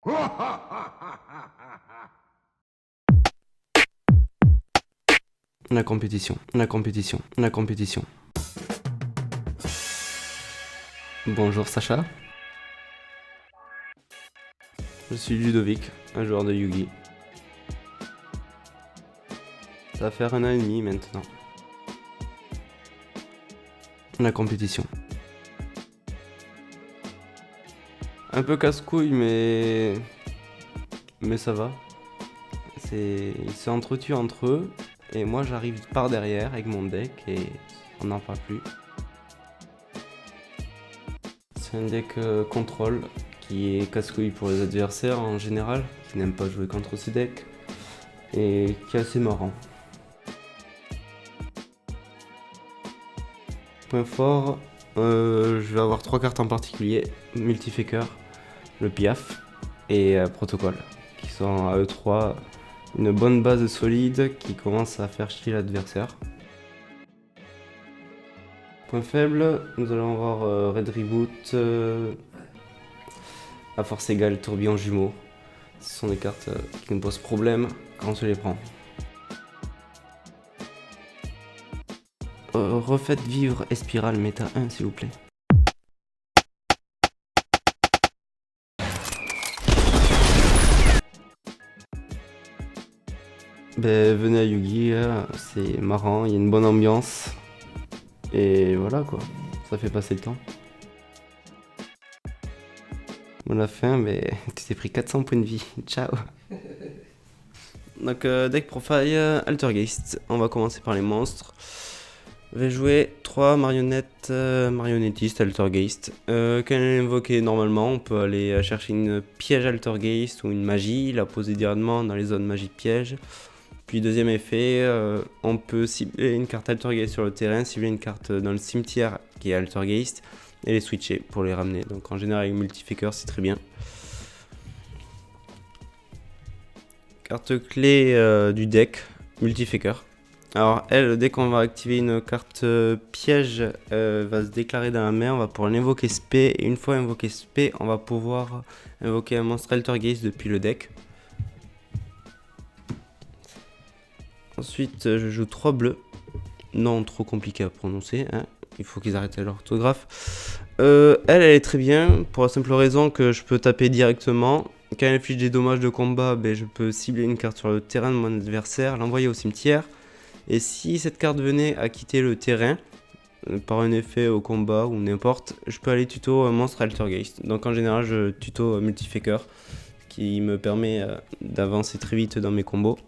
La compétition, la compétition, la compétition. Bonjour Sacha. Je suis Ludovic, un joueur de Yu-Gi. Ça va faire 1 an et demi maintenant. La compétition. Un peu casse-couille mais ça va. Ils s'entretuent entre eux et moi j'arrive par derrière avec mon deck et on n'en parle plus. C'est un deck contrôle qui est casse-couille pour les adversaires en général, qui n'aiment pas jouer contre ce deck et qui est assez marrant. Point fort, je vais avoir 3 cartes en particulier, Multifaker, le Piaf et Protocole, qui sont à eux 3 une bonne base solide qui commence à faire chier l'adversaire. Point faible, nous allons avoir Red Reboot, à force égale Tourbillon Jumeau. Ce sont des cartes qui nous posent problème quand on se les prend. Refaites vivre Espiral méta 1 s'il vous plaît. Ben, venez à Yu-Gi, c'est marrant, il y a une bonne ambiance. Et voilà quoi, ça fait passer le temps. On a faim, mais tu t'es pris 400 points de vie. Ciao. Donc deck profile, Altergeist. On va commencer par les monstres. Je vais jouer 3 marionnettes marionnettistes Altergeist. Quand elle est invoquée normalement, on peut aller chercher une piège Altergeist ou une magie, la poser directement dans les zones magie de piège. Puis deuxième effet, on peut cibler une carte Altergeist sur le terrain, cibler une carte dans le cimetière qui est Altergeist et les switcher pour les ramener. Donc en général avec Multifaker c'est très bien. Carte clé du deck, Multifaker. Alors elle, dès qu'on va activer une carte piège, va se déclarer dans la main, on va pouvoir l'invoquer spé, et une fois invoqué spé, on va pouvoir invoquer un monstre Altergeist depuis le deck. Ensuite je joue 3 bleus, non trop compliqué à prononcer, hein. Il faut qu'ils arrêtent l'orthographe. Elle est très bien, pour la simple raison que je peux taper directement. Quand elle affiche des dommages de combat, ben, je peux cibler une carte sur le terrain de mon adversaire, l'envoyer au cimetière. Et si cette carte venait à quitter le terrain, par un effet au combat ou n'importe, je peux aller tuto un monstre Altergeist. Donc en général je tuto Multifaker, qui me permet d'avancer très vite dans mes combos.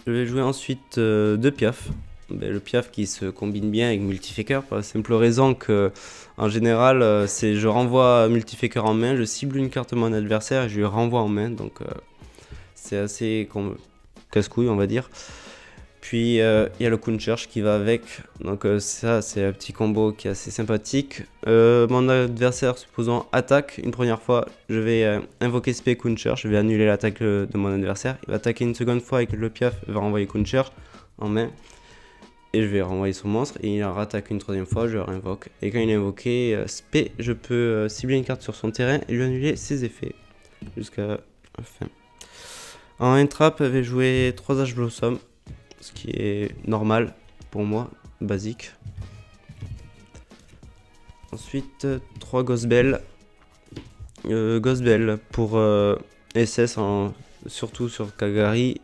Je vais jouer ensuite 2 Piaf. Ben, le Piaf qui se combine bien avec Multifaker pour la simple raison que en général je renvoie Multifaker en main, je cible une carte de mon adversaire et je lui renvoie en main, donc c'est assez casse-couille on va dire. Puis il y a le Kuncherch qui va avec, donc ça c'est un petit combo qui est assez sympathique. Mon adversaire supposons attaque une première fois, je vais invoquer spé Kuncherch, je vais annuler l'attaque de mon adversaire, il va attaquer une seconde fois avec le Piaf, il va renvoyer Kuncherch en main. Et je vais renvoyer son monstre et il rattaque une troisième fois, je le réinvoque. Et quand il est invoqué spé, je peux cibler une carte sur son terrain et lui annuler ses effets jusqu'à la fin. En entrap, je vais jouer 3 H Blossom, ce qui est normal pour moi, basique. Ensuite, 3 Ghostbell. Ghostbell pour SS, surtout sur Kagari.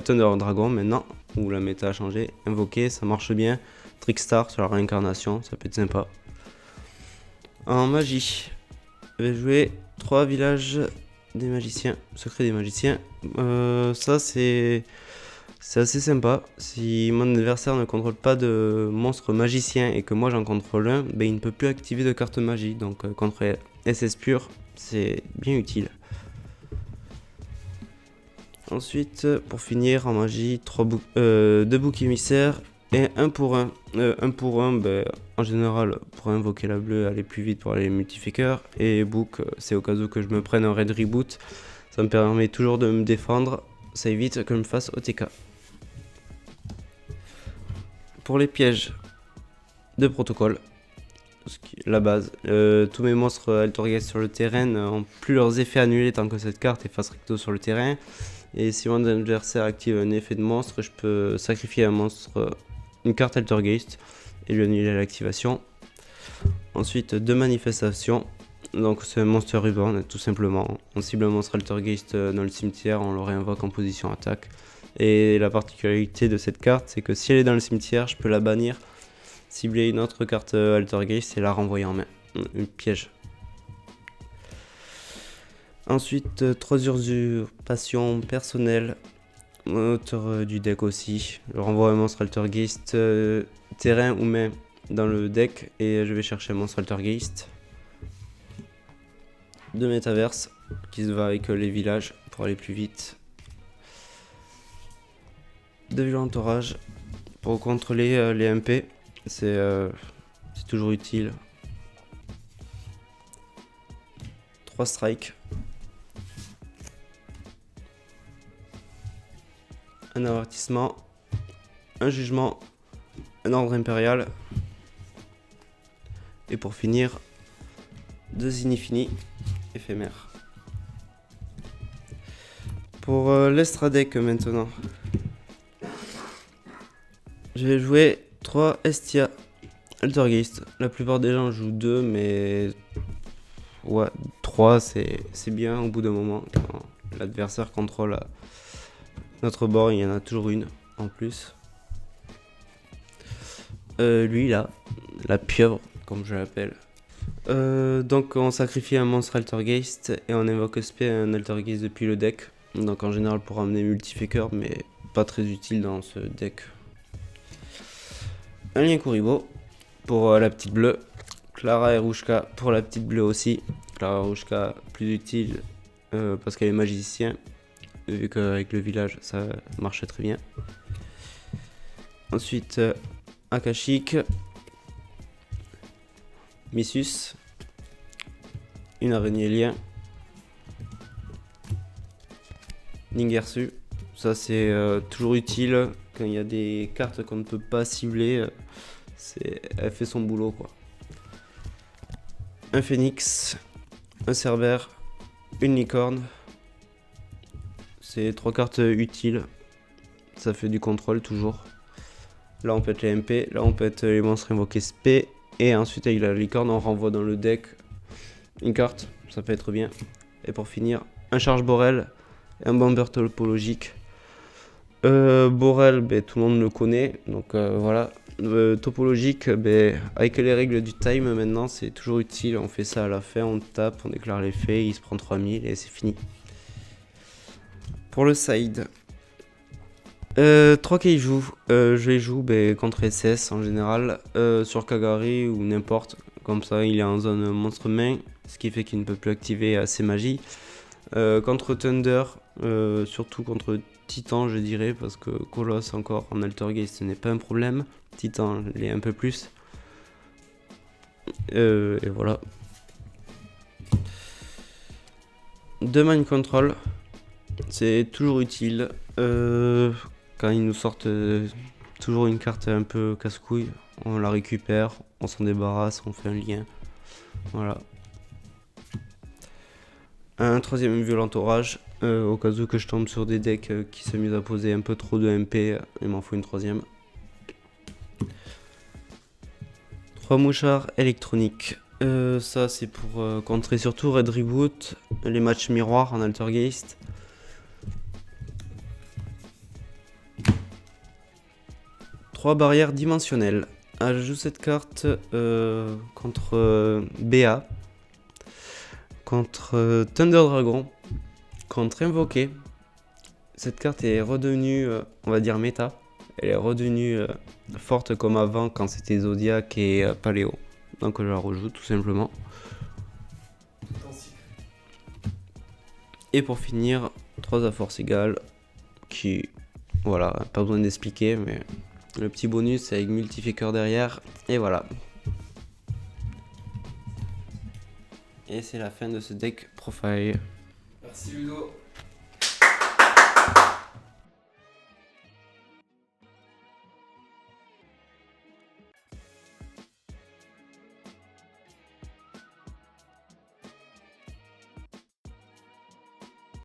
Thunder Dragon maintenant, où la méta a changé. Invoqué, ça marche bien. Trickstar sur la réincarnation, ça peut être sympa. En magie, je vais jouer 3 villages des magiciens, secret des magiciens. Ça c'est assez sympa. Si mon adversaire ne contrôle pas de monstre magicien et que moi j'en contrôle un, ben, il ne peut plus activer de carte magie. Donc contre SS pur, c'est bien utile. Ensuite, pour finir en magie, 2 boucs émissaires et 1 pour 1. 1 pour 1, ben, en général, pour invoquer la bleue, aller plus vite pour aller Multifaker. Et bouc, c'est au cas où que je me prenne un Red Reboot. Ça me permet toujours de me défendre, ça évite que je me fasse OTK. Pour les pièges de protocole, la base. Tous mes monstres Altergeist sur le terrain n'ont plus leurs effets annulés tant que cette carte est face recto sur le terrain. Et si mon adversaire active un effet de monstre, je peux sacrifier un monstre, une carte Altergeist et lui annuler l'activation. Ensuite, 2 manifestations. Donc c'est un Monster Reborn tout simplement. On cible un monstre Altergeist dans le cimetière, on le réinvoque en position attaque. Et la particularité de cette carte, c'est que si elle est dans le cimetière, je peux la bannir, cibler une autre carte Altergeist et la renvoyer en main. Un piège. Ensuite, 3 usurpations personnelles. Auteur du deck aussi. Je renvoie un monstre Altergeist terrain ou main dans le deck et je vais chercher un monstre Altergeist. 2 métaverses qui se va avec les villages pour aller plus vite. 2 violents orage pour contrôler les MP. C'est toujours utile. 3 strikes. Un avertissement. Un jugement. Un ordre impérial. Et pour finir, 2 infinis éphémères. Pour l'extra deck maintenant, je vais jouer 3 Estia Altergeist. La plupart des gens jouent 2, mais ouais, 3 c'est bien au bout d'un moment. Quand l'adversaire contrôle notre bord, il y en a toujours une en plus. Lui là, la pieuvre comme je l'appelle. Donc on sacrifie un monstre Altergeist et on invoque SP un Altergeist depuis le deck. Donc en général pour amener Multifaker, mais pas très utile dans ce deck. Un lien Kuriboh pour la petite bleue. Clara Erushka pour la petite bleue aussi. Clara Erushka plus utile parce qu'elle est magicien. Vu qu'avec le village ça marchait très bien. Ensuite Akashic. Missus, une araignée lien, Ningersu, ça c'est toujours utile quand il y a des cartes qu'on ne peut pas cibler, elle fait son boulot quoi. Un phénix, un cerbère, une licorne, c'est 3 cartes utiles, ça fait du contrôle toujours. Là on pète les MP, là on pète les monstres invoqués SP. Et ensuite avec la licorne on renvoie dans le deck une carte, ça peut être bien. Et pour finir, un charge Borel et un bomber topologique. Borel, tout le monde le connaît, donc voilà. Topologique, avec les règles du time maintenant c'est toujours utile, on fait ça à la fin, on tape, on déclare l'effet, il se prend 3000 et c'est fini. Pour le side, 3 Kaiju, je les joue contre SS en général, sur Kagari ou n'importe, comme ça il est en zone monstre main, ce qui fait qu'il ne peut plus activer ses magies. Contre Thunder, surtout contre Titan je dirais, parce que Colosse encore en Altergeist ce n'est pas un problème, Titan l'est un peu plus. Et voilà. 2 Mind Control, c'est toujours utile. Quand ils nous sortent toujours une carte un peu casse-couille, on la récupère, on s'en débarrasse, on fait un lien. Voilà. Un 3ème violent orage, au cas où que je tombe sur des decks qui s'amusent à poser un peu trop de MP, il m'en faut une 3ème. 3 mouchards électroniques. Ça c'est pour contrer surtout Red Reboot, les matchs miroirs en Altergeist. 3 barrières dimensionnelles. Je joue cette carte contre BA, contre Thunder Dragon, contre Invoqué. Cette carte est redevenue, on va dire méta. Elle est redevenue forte comme avant quand c'était Zodiac et Paléo. Donc je la rejoue tout simplement. Et pour finir, 3 à force égale qui, voilà, pas besoin d'expliquer, mais le petit bonus avec Multifaker derrière, et voilà. Et c'est la fin de ce deck profile. Merci Ludo.